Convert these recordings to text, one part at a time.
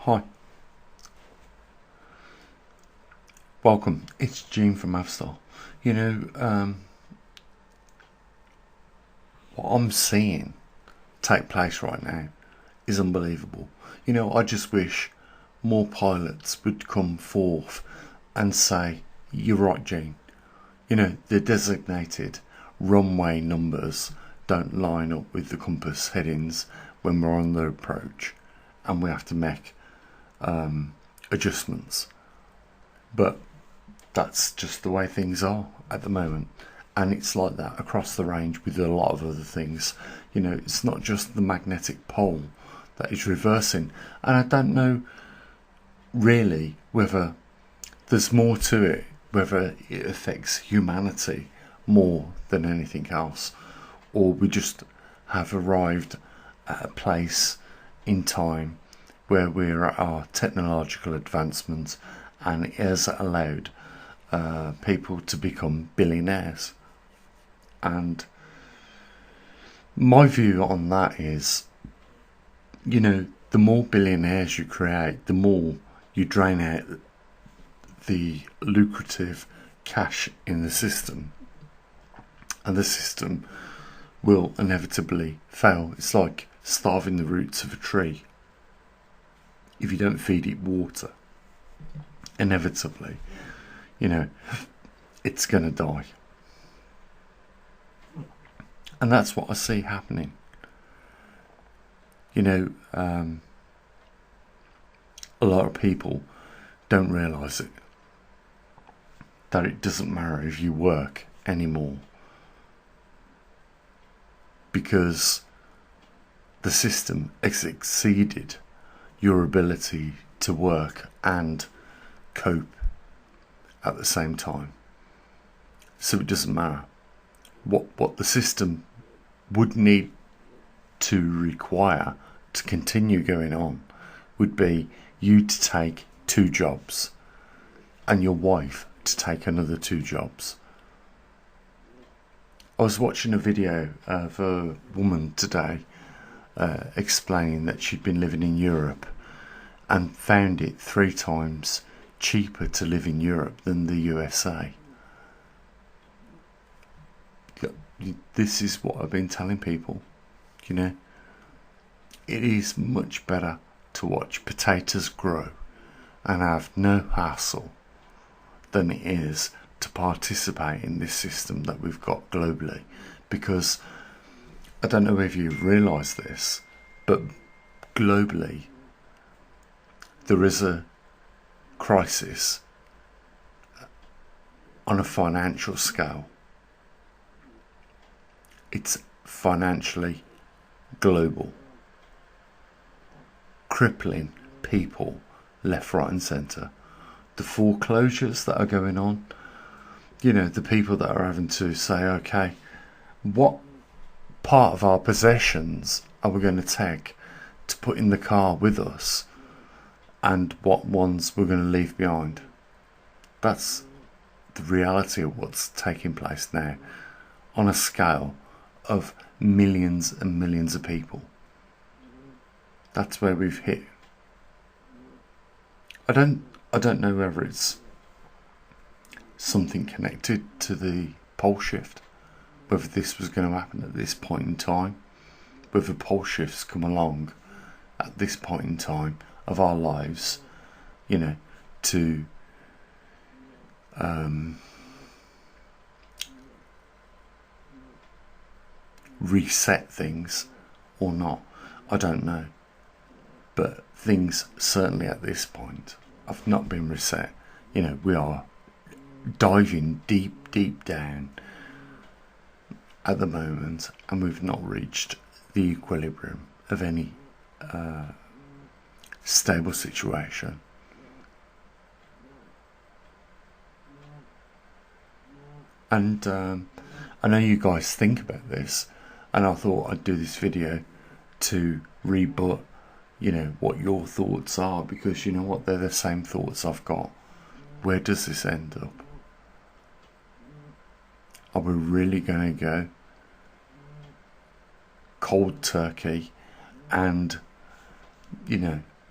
Hi, welcome. It's Gene from Avstar. What I'm seeing take place right now is unbelievable. I just wish more pilots would come forth and say, "You're right, Gene. The designated runway numbers don't line up with the compass headings when we're on the approach, and we have to make adjustments." But that's just the way things are at the moment, and it's like that across the range with a lot of other things. It's not just the magnetic pole that is reversing, and I don't know really whether there's more to it, whether it affects humanity more than anything else, or we just have arrived at a place in time where we're at our technological advancement, and it has allowed people to become billionaires. And my view on that is, the more billionaires you create, the more you drain out the lucrative cash in the system, and the system will inevitably fail. It's like starving the roots of a tree. If you don't feed it water, inevitably, it's going to die. And that's what I see happening. A lot of people don't realise it, that it doesn't matter if you work anymore, because the system has exceeded your ability to work and cope at the same time. So it doesn't matter. What the system would need to require to continue going on would be you to take 2 jobs and your wife to take another 2 jobs. I was watching a video of a woman today explaining that she'd been living in Europe and found it 3 times cheaper to live in Europe than the USA. This is what I've been telling people. It is much better to watch potatoes grow and have no hassle than it is to participate in this system that we've got globally. Because I don't know if you've realised this, but globally there is a crisis on a financial scale. It's financially global, crippling people left, right and centre. The foreclosures that are going on, the people that are having to say, okay, what part of our possessions are we going to take to put in the car with us, and what ones we're going to leave behind. That's the reality of what's taking place now on a scale of millions and millions of people. That's where we've hit. I don't know whether it's something connected to the pole shift, whether this was going to happen at this point in time, whether pole shifts come along at this point in time of our lives, to reset things or not. I don't know. But things certainly at this point have not been reset. We are diving deep down at the moment, and we've not reached the equilibrium of any stable situation. And I know you guys think about this, and I thought I'd do this video to rebut what your thoughts are, because they're the same thoughts I've got. Where does this end up? Are we really going to go cold turkey and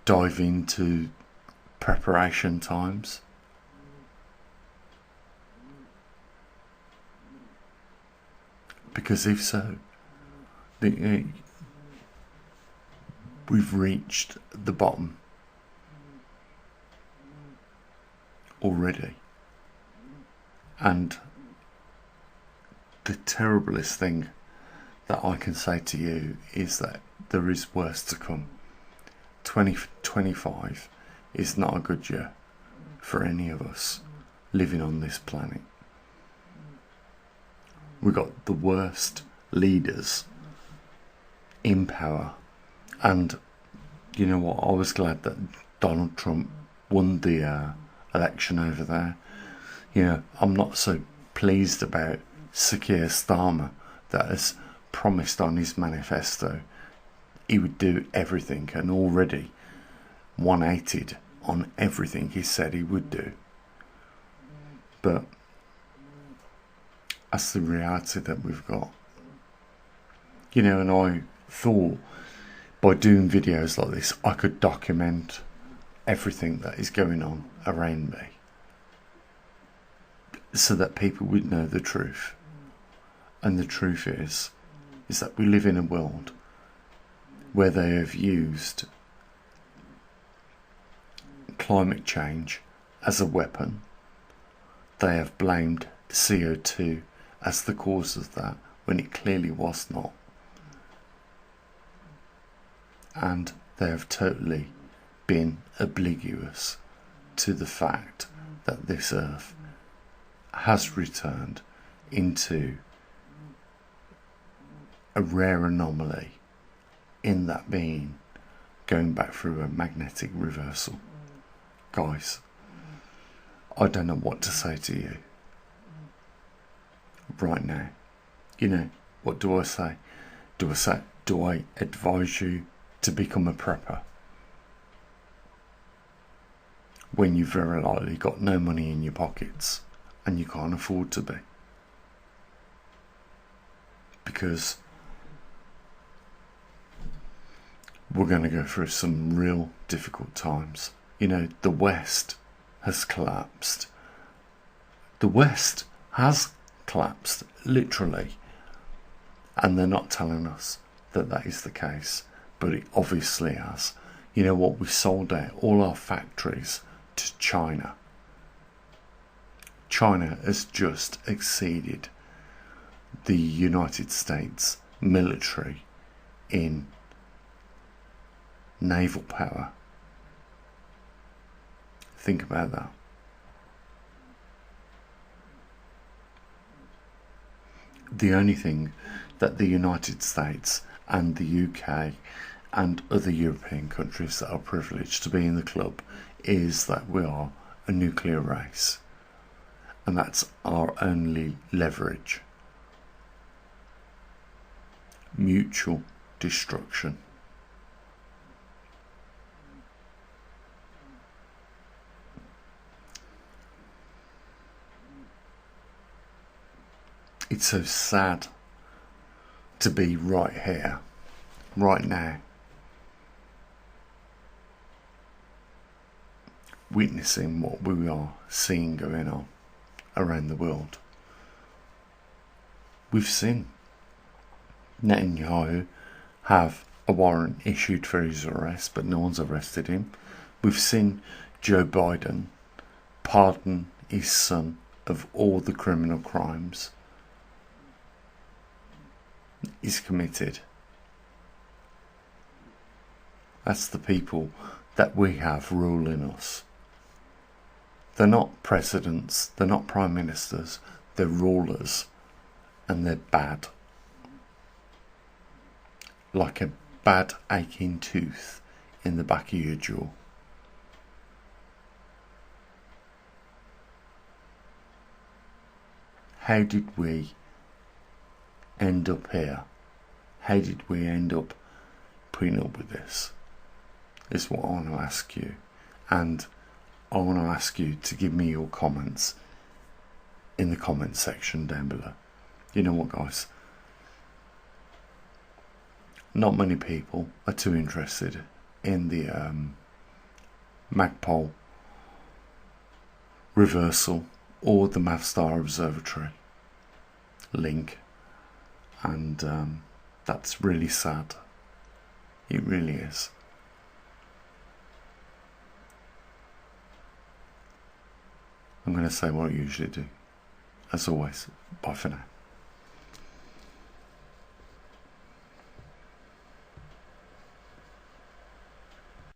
dive into preparation times? Because if so, we've reached the bottom already. And the terriblest thing that I can say to you is that there is worse to come. 2025 is not a good year for any of us living on this planet. We got the worst leaders in power, and you know what, I was glad that Donald Trump won the election over there. You know, I'm not so pleased about Sir Keir Starmer that has promised on his manifesto he would do everything, and already 180'd on everything he said he would do. But that's the reality that we've got. You know, and I thought by doing videos like this I could document everything that is going on around me, so that people would know the truth. And the truth is that we live in a world where they have used climate change as a weapon. They have blamed CO2 as the cause of that, when it clearly was not. And they have totally been oblivious to the fact that this earth has returned into a rare anomaly, in that being going back through a magnetic reversal. Guys, I don't know what to say to you right now. You know, what do I say? Do I advise you to become a prepper when you've very likely got no money in your pockets and you can't afford to be? Because we're going to go through some real difficult times. You know, the West has collapsed. The West has collapsed, literally. And they're not telling us that that is the case. But it obviously has. You know what? We sold out all our factories to China. China has just exceeded the United States military in naval power. Think about that. The only thing that the United States and the UK and other European countries that are privileged to be in the club is that we are a nuclear race, and that's our only leverage. Mutual destruction. It's so sad to be right here, right now, witnessing what we are seeing going on around the world. We've seen Netanyahu have a warrant issued for his arrest, but no one's arrested him. We've seen Joe Biden pardon his son of all the criminal crimes he's committed. That's the people that we have ruling us. They're not presidents, they're not prime ministers, they're rulers, and they're bad. Like a bad aching tooth in the back of your jaw. How did we end up here? How did we end up putting up with this? Is what I want to ask you. And I want to ask you to give me your comments in the comment section down below. You know what, guys? Not many people are too interested in the Magpul, Reversal, or the Mavstar Observatory link, and that's really sad. It really is. I'm going to say what I usually do. As always, bye for now.